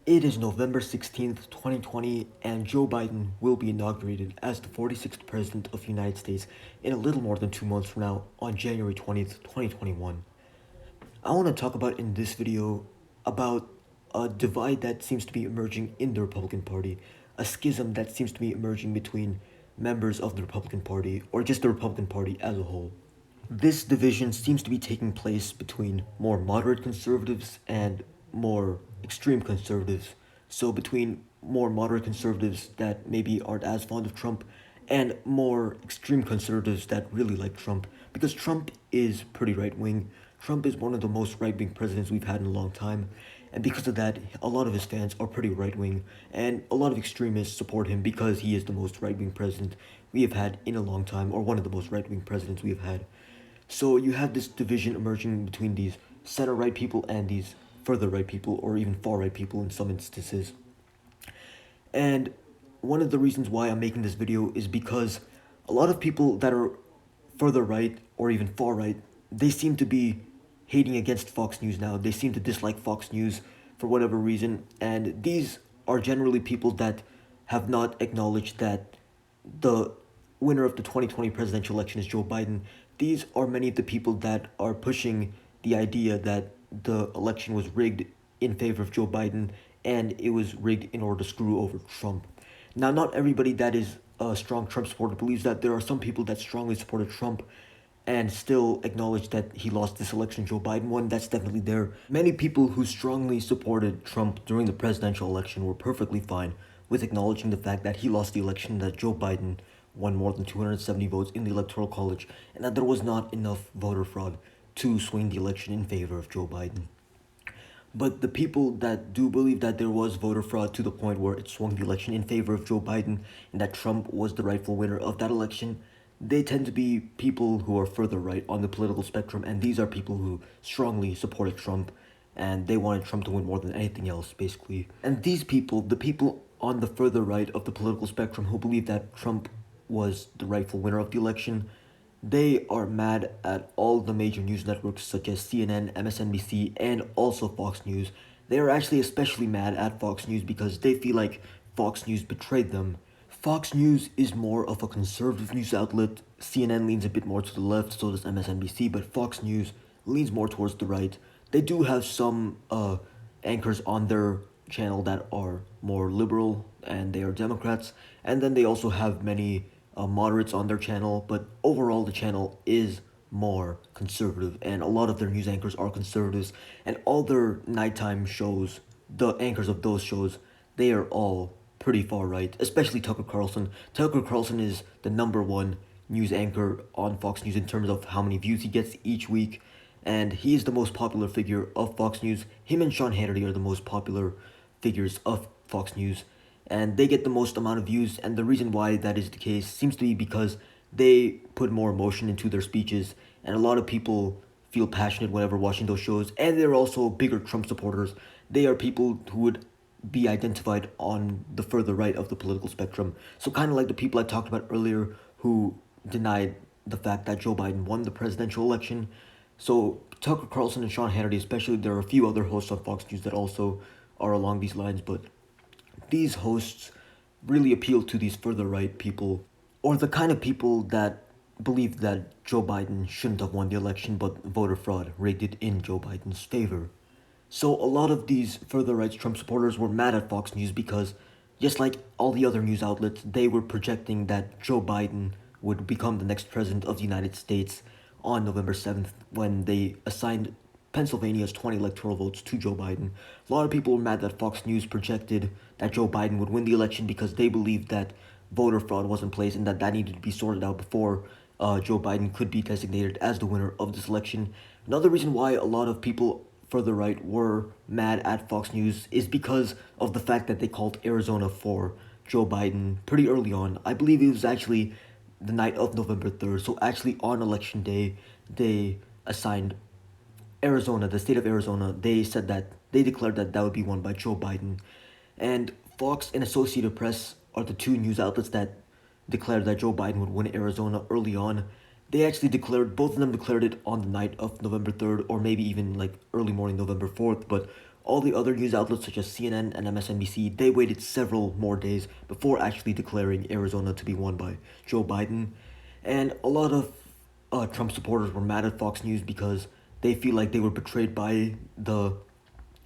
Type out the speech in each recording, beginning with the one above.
It is November 16th, 2020, and Joe Biden will be inaugurated as the 46th President of the United States in a little more than 2 months from now on January 20th, 2021. I want to talk about in this video about a divide that seems to be emerging in the Republican Party, a schism that seems to be emerging between members of the Republican Party or just the Republican Party as a whole. This division seems to be taking place between more moderate conservatives and more extreme conservatives. So, between more moderate conservatives that maybe aren't as fond of Trump and more extreme conservatives that really like Trump. Because Trump is pretty right wing. Trump is one of the most right wing presidents we've had in a long time. And because of that, a lot of his fans are pretty right wing. And a lot of extremists support him because he is the most right wing president we have had in a long time, or one of the most right wing presidents we have had. So you have this division emerging between these center right people and these further right people, or even far right people in some instances. And one of the reasons why I'm making this video is because a lot of people that are further right or even far right, they seem to be hating against Fox News now. They seem to dislike Fox News for whatever reason. And these are generally people that have not acknowledged that the winner of the 2020 presidential election is Joe Biden. These are many of the people that are pushing the idea that the election was rigged in favor of Joe Biden and it was rigged in order to screw over Trump. Now, not everybody that is a strong Trump supporter believes that. There are some people that strongly supported Trump and still acknowledge that he lost this election. Joe Biden won. That's definitely there. Many people who strongly supported Trump during the presidential election were perfectly fine with acknowledging the fact that he lost the election, that Joe Biden won more than 270 votes in the Electoral College, and that there was not enough voter fraud to swing the election in favor of Joe Biden. But the people that do believe that there was voter fraud to the point where it swung the election in favor of Joe Biden and that Trump was the rightful winner of that election, they tend to be people who are further right on the political spectrum, and these are people who strongly supported Trump and they wanted Trump to win more than anything else, basically. And these people, the people on the further right of the political spectrum who believe that Trump was the rightful winner of the election, they are mad at all the major news networks such as CNN, MSNBC, and also Fox News. They are actually especially mad at Fox News because they feel like Fox News betrayed them. Fox News is more of a conservative news outlet. CNN leans a bit more to the left, so does MSNBC, but Fox News leans more towards the right. They do have some anchors on their channel that are more liberal and they are Democrats, and then they also have many moderates on their channel, but overall the channel is more conservative, and a lot of their news anchors are conservatives, and all their nighttime shows, the anchors of those shows, they are all pretty far right, especially Tucker Carlson. Tucker Carlson is the number one news anchor on Fox News in terms of how many views he gets each week, and he is the most popular figure of Fox News. Him and Sean Hannity are the most popular figures of Fox News, and they get the most amount of views. And the reason why that is the case seems to be because they put more emotion into their speeches, and a lot of people feel passionate whenever watching those shows. And they're also bigger Trump supporters. They are people who would be identified on the further right of the political spectrum. So kind of like the people I talked about earlier who denied the fact that Joe Biden won the presidential election. So Tucker Carlson and Sean Hannity especially, there are a few other hosts on Fox News that also are along these lines, but these hosts really appeal to these further right people, or the kind of people that believe that Joe Biden shouldn't have won the election, but voter fraud rigged it in Joe Biden's favor. So a lot of these further right Trump supporters were mad at Fox News because, just like all the other news outlets, they were projecting that Joe Biden would become the next president of the United States on November 7th when they assigned Pennsylvania's 20 electoral votes to Joe Biden. A lot of people were mad that Fox News projected that Joe Biden would win the election because they believed that voter fraud was in place and that needed to be sorted out before Joe Biden could be designated as the winner of this election. Another reason why a lot of people further right were mad at Fox News is because of the fact that they called Arizona for Joe Biden pretty early on. I believe it was actually the night of November 3rd. So actually on election day, they assigned Arizona, the state of Arizona. They said that they declared that that would be won by Joe Biden. And Fox and Associated Press are the two news outlets that declared that Joe Biden would win Arizona early on. They actually declared, both of them declared it on the night of November 3rd, or maybe even like early morning November 4th, but All the other news outlets such as CNN and MSNBC, they waited several more days before actually declaring Arizona to be won by Joe Biden. And a lot of Trump supporters were mad at Fox News because they feel like they were betrayed by the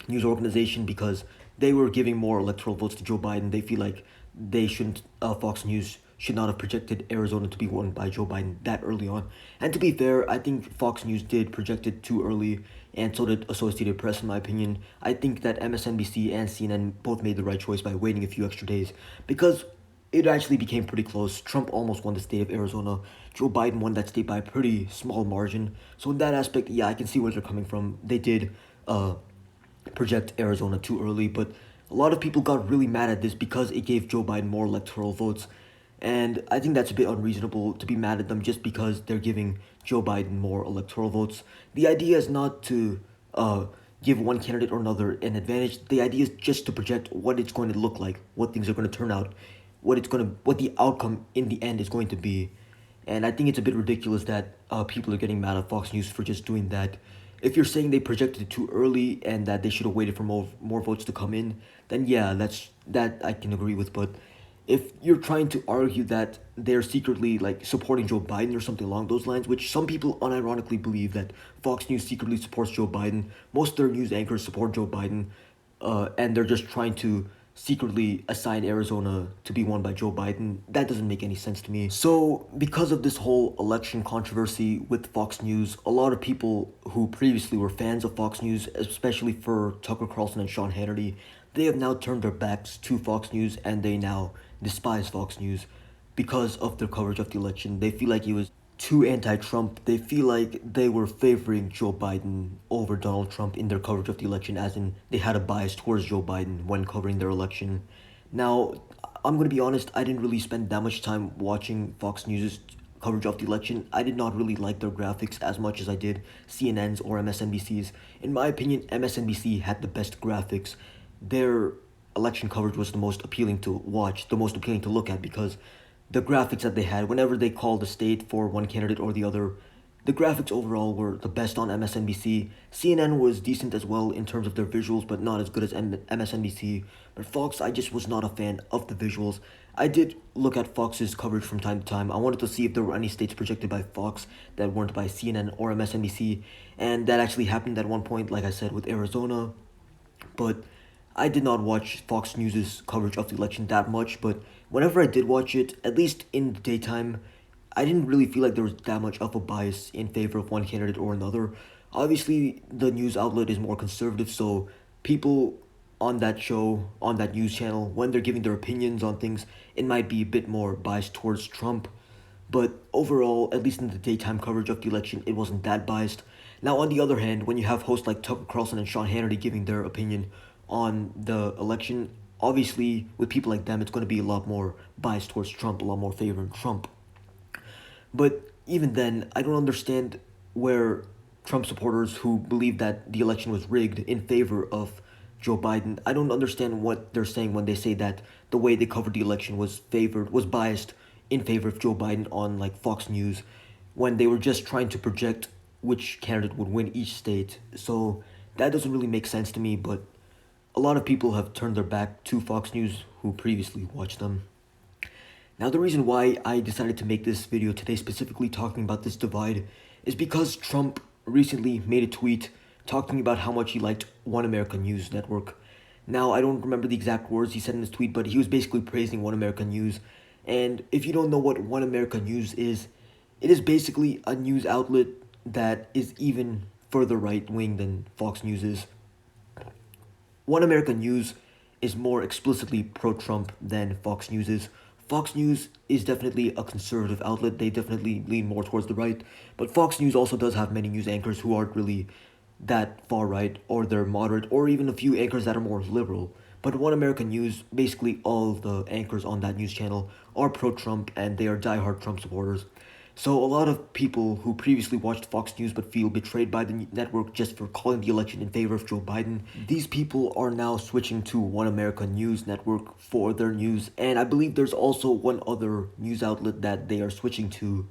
news organization because they were giving more electoral votes to Joe Biden. They feel like they shouldn't, Fox News should not have projected Arizona to be won by Joe Biden that early on. And to be fair, I think Fox News did project it too early, and so did Associated Press, in my opinion. I think that MSNBC and CNN both made the right choice by waiting a few extra days because it actually became pretty close. Trump almost won the state of Arizona. Joe Biden won that state by a pretty small margin. So in that aspect, yeah, I can see where they're coming from. They did project Arizona too early, but a lot of people got really mad at this because it gave Joe Biden more electoral votes. And I think that's a bit unreasonable to be mad at them just because they're giving Joe Biden more electoral votes. The idea is not to give one candidate or another an advantage. The idea is just to project what it's going to look like, what things are going to turn out, what the outcome in the end is going to be. And I think it's a bit ridiculous that people are getting mad at Fox News for just doing that. If you're saying they projected it too early and that they should have waited for more votes to come in, then yeah, that I can agree with. But if you're trying to argue that they're secretly like supporting Joe Biden or something along those lines, which some people unironically believe that Fox News secretly supports Joe Biden, most of their news anchors support Joe Biden, and they're just trying to secretly assign Arizona to be won by Joe Biden. That doesn't make any sense to me. So, because of this whole election controversy with Fox News, a lot of people who previously were fans of Fox News, especially for Tucker Carlson and Sean Hannity, they have now turned their backs to Fox News and they now despise Fox News because of their coverage of the election. They feel like it was too anti-Trump. They feel like they were favoring Joe Biden over Donald Trump in their coverage of the election, as in they had a bias towards Joe Biden when covering their election. Now, I'm going to be honest, I didn't really spend that much time watching Fox News' coverage of the election. I did not really like their graphics as much as I did CNN's or MSNBC's. In my opinion, MSNBC had the best graphics. Their election coverage was the most appealing to watch, the most appealing to look at because the graphics that they had whenever they called the state for one candidate or the other, the graphics overall were the best on MSNBC. CNN was decent as well in terms of their visuals, but not as good as MSNBC. But Fox, I just was not a fan of the visuals. I did look at Fox's coverage from time to time. I wanted to see if there were any states projected by Fox that weren't by CNN or MSNBC, and that actually happened at one point, like I said, with Arizona. But I did not watch Fox News's coverage of the election that much, but whenever I did watch it, at least in the daytime, I didn't really feel like there was that much of a bias in favor of one candidate or another. Obviously, the news outlet is more conservative, so people on that show, on that news channel, when they're giving their opinions on things, it might be a bit more biased towards Trump. But overall, at least in the daytime coverage of the election, it wasn't that biased. Now, on the other hand, when you have hosts like Tucker Carlson and Sean Hannity giving their opinion on the election, obviously, with people like them, it's going to be a lot more biased towards Trump, a lot more favoring Trump. But even then, I don't understand where Trump supporters who believe that the election was rigged in favor of Joe Biden, I don't understand what they're saying when they say that the way they covered the election was biased in favor of Joe Biden on like Fox News when they were just trying to project which candidate would win each state. So that doesn't really make sense to me, but a lot of people have turned their back to Fox News who previously watched them. Now, the reason why I decided to make this video today, specifically talking about this divide, is because Trump recently made a tweet talking about how much he liked One America News Network. Now, I don't remember the exact words he said in this tweet, but he was basically praising One America News. And if you don't know what One America News is, it is basically a news outlet that is even further right-wing than Fox News is. One America News is more explicitly pro-Trump than Fox News is. Fox News is definitely a conservative outlet. They definitely lean more towards the right. But Fox News also does have many news anchors who aren't really that far right, or they're moderate, or even a few anchors that are more liberal. But One American News, basically all the anchors on that news channel are pro-Trump and they are diehard Trump supporters. So a lot of people who previously watched Fox News but feel betrayed by the network just for calling the election in favor of Joe Biden, these people are now switching to One America News Network for their news. And I believe there's also one other news outlet that they are switching to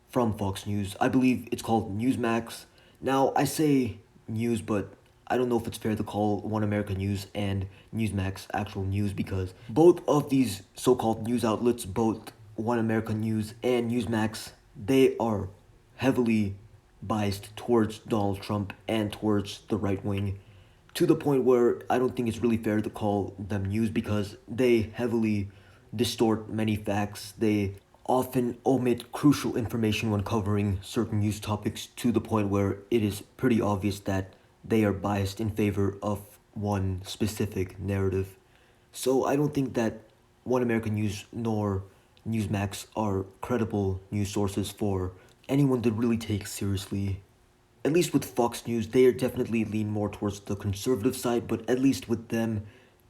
from Fox News. I believe it's called Newsmax. Now, I say news, but I don't know if it's fair to call One America News and Newsmax actual news, because both of these so-called news outlets, both One America News and Newsmax, they are heavily biased towards Donald Trump and towards the right wing, to the point where I don't think it's really fair to call them news, because they heavily distort many facts. They often omit crucial information when covering certain news topics, to the point where it is pretty obvious that they are biased in favor of one specific narrative. So I don't think that One American News nor Newsmax are credible news sources for anyone to really take seriously. At least with Fox News, they are definitely lean more towards the conservative side, but at least with them,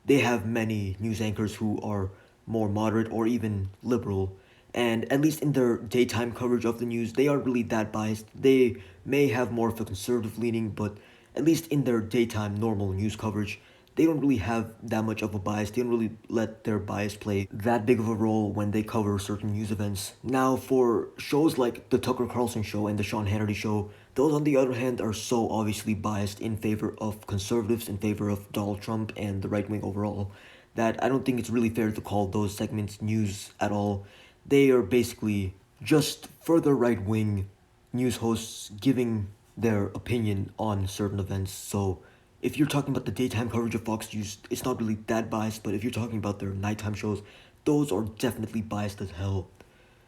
they have many news anchors who are more moderate or even liberal. And at least in their daytime coverage of the news, they aren't really that biased. They may have more of a conservative leaning, but at least in their daytime normal news coverage, they don't really have that much of a bias. They don't really let their bias play that big of a role when they cover certain news events. Now, for shows like the Tucker Carlson Show and the Sean Hannity Show, those on the other hand are so obviously biased in favor of conservatives, in favor of Donald Trump and the right wing overall, that I don't think it's really fair to call those segments news at all. They are basically just further right wing news hosts giving their opinion on certain events. So if you're talking about the daytime coverage of Fox News, it's not really that biased, but if you're talking about their nighttime shows, those are definitely biased as hell.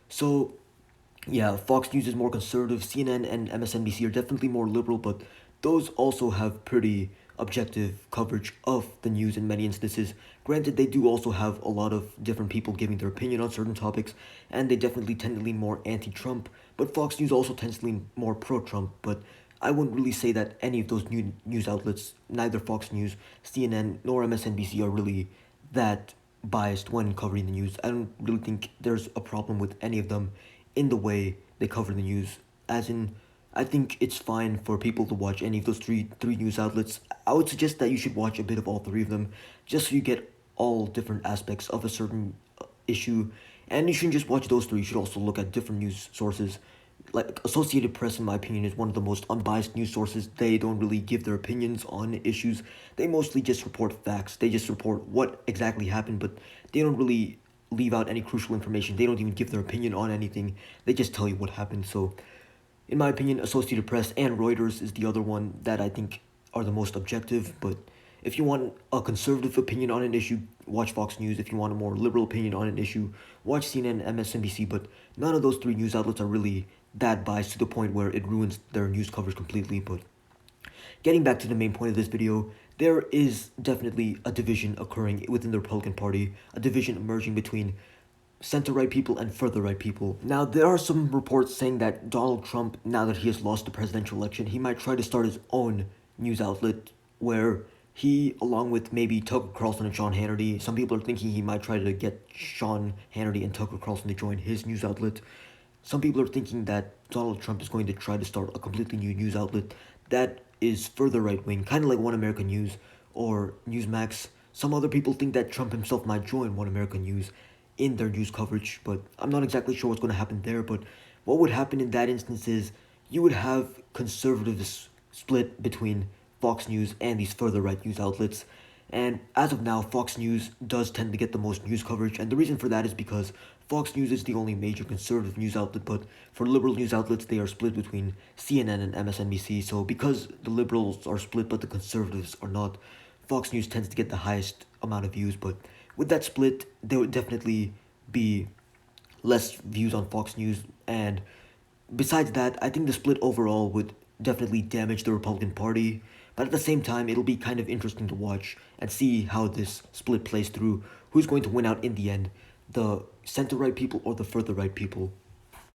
So yeah, Fox News is more conservative. CNN and MSNBC are definitely more liberal, but those also have pretty objective coverage of the news in many instances. Granted, they do also have a lot of different people giving their opinion on certain topics, and they definitely tend to lean more anti-Trump, but Fox News also tends to lean more pro-Trump. But I wouldn't really say that any of those news outlets, neither Fox News, CNN, nor MSNBC, are really that biased when covering the news. I don't really think there's a problem with any of them in the way they cover the news. As in, I think it's fine for people to watch any of those three news outlets. I would suggest that you should watch a bit of all three of them, just so you get all different aspects of a certain issue. And you shouldn't just watch those three. You should also look at different news sources. Like Associated Press, in my opinion, is one of the most unbiased news sources. They don't really give their opinions on issues. They mostly just report facts. They just report what exactly happened, but they don't really leave out any crucial information. They don't even give their opinion on anything. They just tell you what happened. So, in my opinion, Associated Press and Reuters is the other one that I think are the most objective. But if you want a conservative opinion on an issue, watch Fox News. If you want a more liberal opinion on an issue, watch CNN and MSNBC. But none of those three news outlets are really that biased to the point where it ruins their news coverage completely. But getting back to the main point of this video, there is definitely a division occurring within the Republican Party, a division emerging between center-right people and further-right people. Now, there are some reports saying that Donald Trump, now that he has lost the presidential election, he might try to start his own news outlet where he, along with maybe Tucker Carlson and Sean Hannity, some people are thinking he might try to get Sean Hannity and Tucker Carlson to join his news outlet. Some people are thinking that Donald Trump is going to try to start a completely new news outlet that is further right-wing, kind of like One American News or Newsmax. Some other people think that Trump himself might join One American News in their news coverage, but I'm not exactly sure what's going to happen there. But what would happen in that instance is you would have conservatives split between Fox News and these further right news outlets. And as of now, Fox News does tend to get the most news coverage, and the reason for that is because Fox News is the only major conservative news outlet, but for liberal news outlets, they are split between CNN and MSNBC. So because the liberals are split but the conservatives are not, Fox News tends to get the highest amount of views. But with that split, there would definitely be less views on Fox News. And besides that, I think the split overall would definitely damage the Republican Party. But at the same time, it'll be kind of interesting to watch and see how this split plays through. Who's going to win out in the end, the center-right people or the further-right people?